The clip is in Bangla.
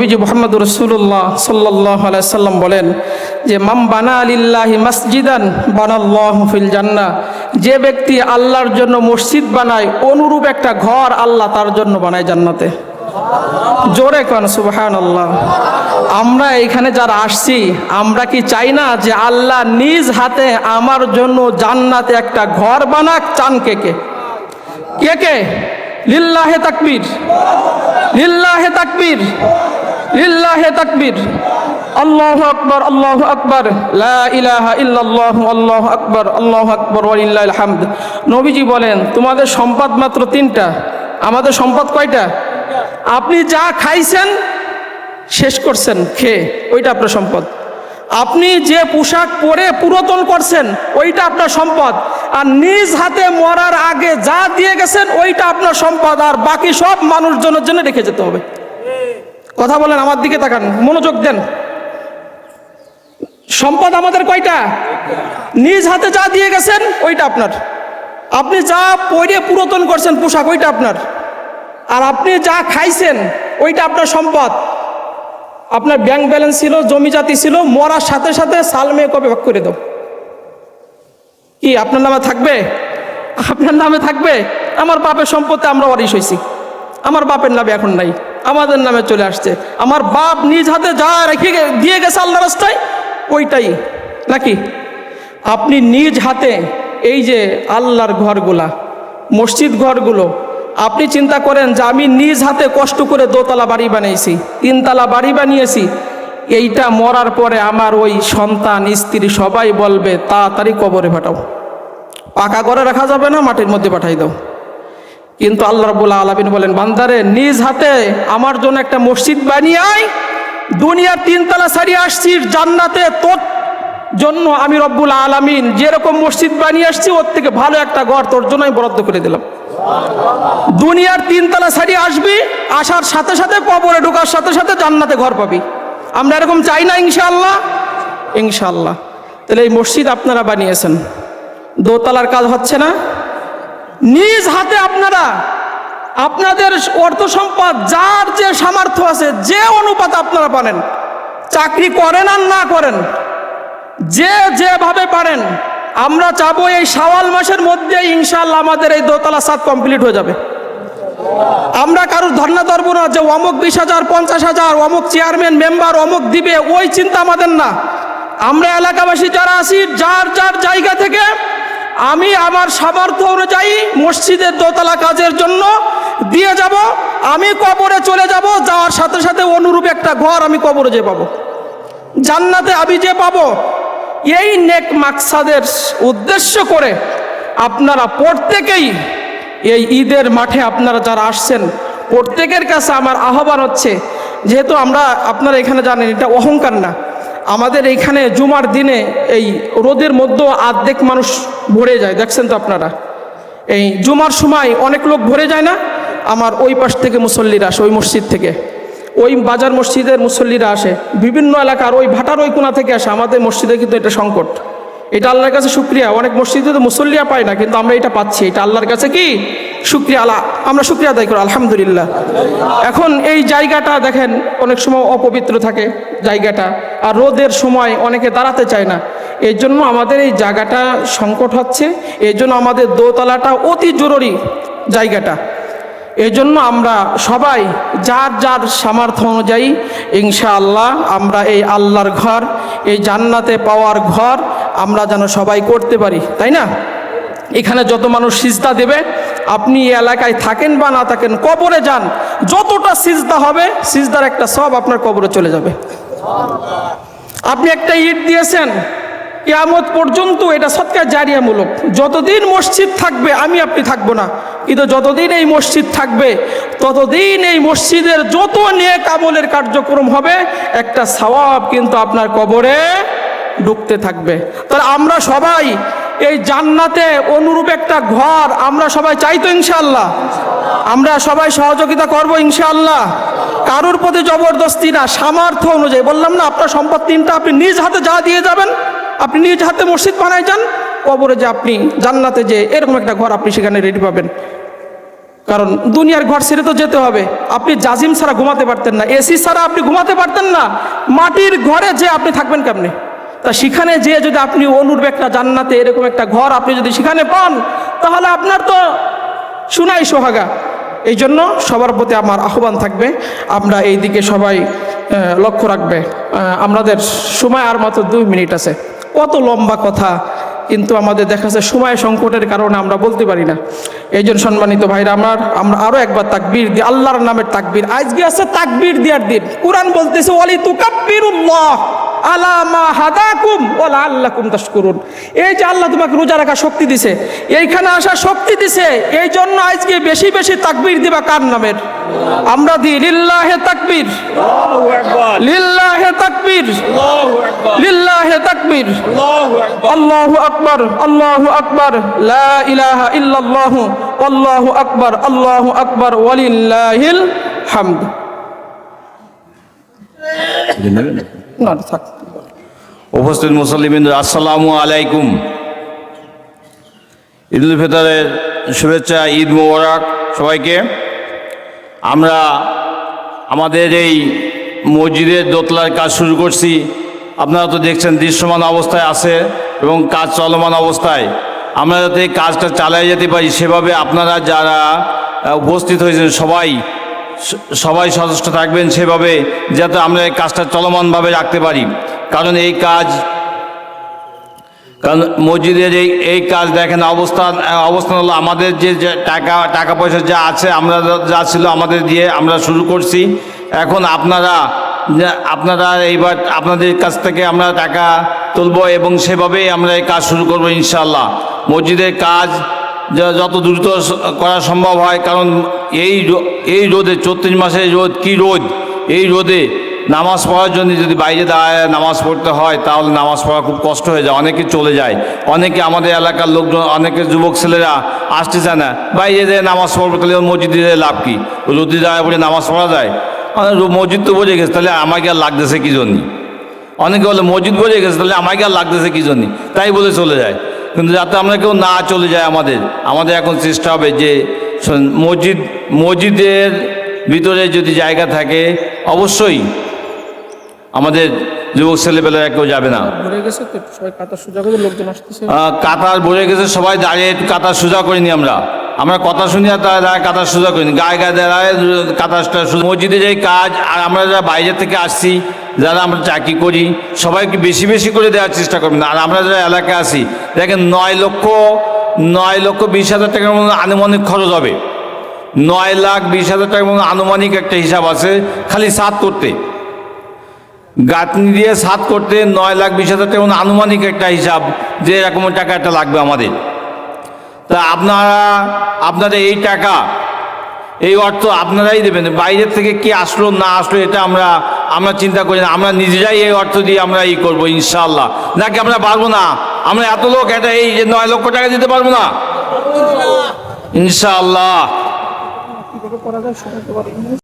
নবীজি মুহাম্মদ রাসূলুল্লাহ সাল্লাল্লাহু আলাইহি সাল্লাম বলেন যে মাম বানা লিল্লাহি মাসজিদান বানাল্লাহু ফিল জান্নাহ, যে ব্যক্তি আল্লাহর জন্য মসজিদ বানায় অনুরূপ একটা ঘর আল্লাহ তার জন্য বানায় জান্নাতে। জোরে কোন সুবহানাল্লাহ। আমরা এখানে যারা আসছি আমরা কি চাই না যে আল্লাহ নিজ হাতে আমার জন্য জান্নাতে একটা ঘর বানাক? চান কে কে? কে কে? লিল্লাহে তাকবীর, লিল্লাহে তাকবীর, লিল্লাহে তাকবীর। আল্লাহু আকবার, আল্লাহু আকবার, লা ইলাহা ইল্লাল্লাহু, আল্লাহু আকবার, আল্লাহু আকবার ওয়া লিল্লাহিল হামদ। নবীজি বলেন তোমাদের সম্পদ মাত্র তিনটা, আমাদের সম্পদ কয়টা? আপনি যা খাইছেন শেষ করছেন খেয়ে, ওইটা আপনার সম্পদ। আপনি যে পোশাক পরে পুরাতন করছেন ওইটা আপনার সম্পদ। আর নিজ হাতে মরার আগে যা দিয়ে গেছেন ওইটা আপনার সম্পদ। আর বাকি সব মানুষজনের জন্য রেখে যেতে হবে। কথা বলেন, আমার দিকে তাকান, মনোযোগ দেন। সম্পদ আমাদের কয়টা? নিজ হাতে যা দিয়ে গেছেন ওইটা আপনার। আপনি যা পরে পুরাতন করছেন পোশাক ওইটা আপনার। আর আপনি যা খাইছেন ওইটা আপনার সম্পদ। আপনার ব্যাংক ব্যালেন্স ছিল, জমি জাতি ছিল, মরার সাথে সাথে সাল মেয়ে কবে ভাগ করে দাও, কি আপনার নামে থাকবে? আপনার নামে থাকবে? আমার বাপের সম্পত্তি আমরা ওয়ারিশ হয়েছি, আমার বাপের নামে এখন নাই, আমাদের নামে চলে আসছে। আমার বাপ নিজ হাতে যা রেখে দিয়ে গেছে আল্লাহ রাস্তায় ওইটাই নাকি? আপনি নিজ হাতে এই যে আল্লাহর ঘরগুলা, মসজিদ ঘরগুলো, আপনি চিন্তা করেন যে আমি নিজ হাতে কষ্ট করে দোতলা বাড়ি বানিয়েছি, তিনতলা বাড়ি বানিয়েছি, এইটা মরার পরে আমার ওই সন্তান স্ত্রী সবাই বলবে তাড়াতাড়ি কবরে পাঠাও, পাকা করে রাখা যাবে না, মাটির মধ্যে পাঠাই দাও। কিন্তু আল্লাহ রাব্বুল আলামিন বলেন বান্দারে নিজ হাতে আমার জন্য একটা মসজিদ বানিয়ে আয়, দুনিয়ার তিনতলা সারি আসছি জান্নাতে তোর জন্য আমি রব্বুল আলামিন যেরকম মসজিদ বানিয়ে আসছি ওর থেকে ভালো একটা ঘর তোর জন্য আমি বরাদ্দ করে দিলাম। দুনিয়ার তিনতলা সারি আসবি, আসার সাথে সাথে কবরে ঢোকার সাথে সাথে জান্নাতে ঘর পাবি। আমরা এরকম চাই না ইনশাআল্লাহ? ইনশাআল্লাহ। তাহলে এই মসজিদ আপনারা বানিয়েছেন, দোতলার কাজ হচ্ছে না? নিজ হাতে আপনারা আপনাদের অর্থ সম্পদ যার যে সামর্থ্য আছে যে অনুপাত আপনারা পারেন, চাকরি করেন আর না করেন, যে যেভাবে পারেন, আমরা চাবো এই শাওয়াল মাসের মধ্যে ইনশাআল্লাহ আমাদের এই দোতলা ছাদ কমপ্লিট হয়ে যাবে। আমরা কারোর ধর্ণা ধরবো না যে অমুক 20,000 50,000 অমুক চেয়ারম্যান মেম্বার অমুক দিবে, ওই চিন্তা আমাদের না। আমরা এলাকাবাসী যারা আছি যার যার জায়গা থেকে আমি আমার সামর্থ্য অনুযায়ী মসজিদের দোতলা কাজের জন্য দিয়ে যাব। আমি কবরে চলে যাব, যাওয়ার সাথে সাথে অনুরূপ একটা ঘর আমি কবরে যে পাবো, জান্নাতে আমি যে পাবো। এই নেক মাকসাদের উদ্দেশ্য করে আপনারা প্রত্যেকেই এই ঈদের মাঠে আপনারা যারা আসছেন প্রত্যেকের কাছে আমার আহ্বান হচ্ছে, যেহেতু আমরা আপনারা এখানে জানেন এটা অহংকার না, আমাদের এইখানে জুমার দিনে এই রোদের মধ্যে অর্ধেক মানুষ ভরে যায়, দেখছেন তো আপনারা। এই জুমার সময় অনেক লোক ভরে যায় না? আমার ওই পাশ থেকে মুসল্লিরা আসে, ওই মসজিদ থেকে, ওই বাজার মসজিদের মুসল্লিরা আসে, বিভিন্ন এলাকার ওই ভাটার ওই কোণা থেকে আসে। আমাদের মসজিদে কিন্তু এটা সংকট, এটা আল্লাহর কাছে শুকরিয়া। অনেক মসজিদে তো মুসল্লিয়া পায় না, কিন্তু আমরা এটা পাচ্ছি, এটা আল্লাহর কাছে কি শুকরিয়া। আমরা শুকরিয়া আদায় করি আলহামদুলিল্লাহ। এখন এই জায়গাটা দেখেন অনেক সময় অপবিত্র থাকে জায়গাটা, আর রোদের সময় অনেকে দাঁড়াতে চায় না, এই জন্য আমাদের এই জায়গাটা সংকট হচ্ছে। এই জন্য আমাদের দোতলাটা অতি জরুরি জায়গাটা। এই জন্য আমরা সবাই যার যার সামর্থ্য অনুযায়ী ইনশাআল্লাহ আমরা এই আল্লাহর ঘর, এই জান্নাতে পাওয়ার ঘর আমরা যেন সবাই করতে পারি, তাই না? এখানে যত মানুষ সিজদা দেবে, আপনি এই এলাকায় থাকেন বা না থাকেন, কবরে যান, যতটা সিজদা হবে সিজদার একটা সব আপনার কবরে চলে যাবে। আপনি একটা ইট দিয়েছেন, কিয়ামত পর্যন্ত এটা সদকা জারিয়ামূলক। যতদিন মসজিদ থাকবে আমি আপনি থাকবো না, কিন্তু যতদিন এই মসজিদ থাকবে ততদিন এই মসজিদের যত নেক আমলের কার্যক্রম হবে একটা সওয়াব কিন্তু আপনার কবরে ঢুকতে থাকবে। তাহলে আমরা সবাই এই জান্নাতে অনুরূপ একটা ঘর আমরা সবাই চাই তো ইনশাআল্লাহ? আমরা সবাই সহযোগিতা করবো ইনশাআল্লাহ। কারোর প্রতি জবরদস্তি না, সামর্থ্য অনুযায়ী। বললাম না আপনার সম্পদ তিনটা, আপনি নিজ হাতে যা দিয়ে যাবেন, আপনি নিজ হাতে মসজিদ বানায় যান, কবরে যে আপনি জান্নাতে যে এরকম একটা ঘর আপনি সেখানে রেডি পাবেন। কারণ দুনিয়ার ঘর ছেড়ে তো যেতে হবে। আপনি জাজিম ছাড়া ঘুমাতে পারতেন না, এসি ছাড়া আপনি ঘুমাতে পারতেন না, মাটির ঘরে যে আপনি থাকবেন কেমনে? তা সেখানে যে যদি আপনি অনুরূপ একটা জান্নাতে এরকম একটা ঘর আপনি যদি সেখানে পান, তাহলে আপনার তো সোনাই সোহাগা। এই জন্য সবার প্রতি আমার আহ্বান থাকবে, আমরা এই দিকে সবাই লক্ষ্য রাখবে। আমাদের সময় আর মাত্র 2 মিনিট আছে। কত লম্বা কথা, কিন্তু আমাদের দেখা যাচ্ছে সময় সংকটের কারণে আমরা বলতে পারি না। এই জন্য সম্মানিত ভাইরা, আমরা আরও একবার তাকবীর দিই, আল্লাহর নামের তাকবীর। আজকে আছে তাকবীর দেওয়ার দিন। কুরআন বলতেছে ওয়ালি তুকাব্বিরুল্লাহ আলা মা হাদাকুম ওয়া লাআল্লাকুম তাশকুরুন। এই যে আল্লাহ তোমাকে রোজা রাখার শক্তি দিছে, এইখানে আসার শক্তি দিছে, এই জন্য আজকে বেশি বেশি তাকবীর দিবা কার নামের? আমরা দিই লিল্লাহে তাকবীর, লিল্লাহে তাকবীর, লিল্লাহে তাকবীর, আল্লাহু আকবার, আল্লাহু আকবার, লা ইলাহা ইল্লাল্লাহু আল্লাহু আকবার, আল্লাহু আকবার, ওয়ালিল্লাহিল হামদ। না থাক। উপস্থিত মুসল্লিবৃন্দ, আসসালামু আলাইকুম। ঈদুল ফিতরের শুভেচ্ছা, ঈদ মোবারক সবাইকে। আমরা আমাদের এই মসজিদের দোতলার কাজ শুরু করছি। আপনারা তো দেখছেন দৃশ্যমান অবস্থায় আছে এবং কাজ চলমান অবস্থায়। আমরা যাতে এই কাজটা চালিয়ে যেতে পারি সেভাবে আপনারা যারা উপস্থিত হয়েছেন সবাই সচেষ্ট থাকবেন সেভাবে, যাতে আমরা এই কাজটা চলমানভাবে রাখতে পারি। কারণ মসজিদের এই কাজ দেখেন অবস্থান হলো আমাদের যে টাকা পয়সা যা আছে, আমরা যা ছিল আমাদের দিয়ে আমরা শুরু করছি। এখন আপনারা এইবার আপনাদের কাছ থেকে আমরা টাকা তুলব এবং সেভাবেই আমরা এই কাজ শুরু করব ইনশাআল্লাহ। মসজিদের কাজ যত দ্রুত করা সম্ভব হয়, কারণ এই রোদে 34 মাসের রোদ, কি রোদ, এই রোদে নামাজ পড়ার জন্য যদি বাইরে দাঁড়ায় নামাজ পড়তে হয় তাহলে নামাজ পড়া খুব কষ্ট হয়ে যায়, অনেকে চলে যায়। অনেকে আমাদের এলাকার লোকজন, অনেকে যুবক ছেলেরা আসতে চায় না, বাইরে যেয়ে নামাজ পড়বে, তাহলে মসজিদে লাভ কি? রোদে দাঁড়ায় পড়ে নামাজ পড়া যায়? মসজিদ তো বোঝে গেছে, তাহলে আমাকে আর লাগতেছে কি জন্য? অনেকে বলে মসজিদ বোঝে গেছে, তাহলে আমাকে আর লাগতেছে কি জন্য, তাই বলে চলে যায়। কিন্তু যাতে আমরা কেউ না চলে যায়, আমাদের এখন চেষ্টা হবে যে মসজিদের ভিতরে যদি জায়গা থাকে অবশ্যই আমাদের যুবক ছেলেপেলেরা কেউ যাবে না। কাতার ভরে গেছে, সবাই দাঁড়িয়ে একটু কাতার সোজা করিনি। আমরা কথা শুনি আর তারা দাঁড়ায় কাতার সোজা করিনি, গায়ে দাঁড়ায় কাতারটা সোজা। মসজিদের এই কাজ, আর আমরা যারা বাইরে থেকে আসছি, যারা আমরা চাকরি করি, সবাইকে বেশি বেশি করে দেওয়ার চেষ্টা করবেন। আর আমরা যারা এলাকায় আছি, দেখেন 9,20,000 টাকার মতো আনুমানিক খরচ হবে। 9,20,000 টাকার মতো আনুমানিক একটা হিসাব আছে খালি ছাদ করতে, গাঁথনি দিয়ে ছাদ করতে 9,20,000 টাকা মতো আনুমানিক একটা হিসাব, যে এরকম টাকা একটা লাগবে আমাদের। তা আপনাদের এই টাকা, এই অর্থ আপনারাই দেবেন। বাইরের থেকে কি আসলো না আসলো এটা আমরা চিন্তা করি না, আমরা নিজেরাই এই অর্থ দিয়ে আমরা করবো ইনশাআল্লাহ। নাকি আমরা পারবো না? আমরা এত লোক এই যে 9 লক্ষ টাকা দিতে পারবো না ইনশাআল্লাহ।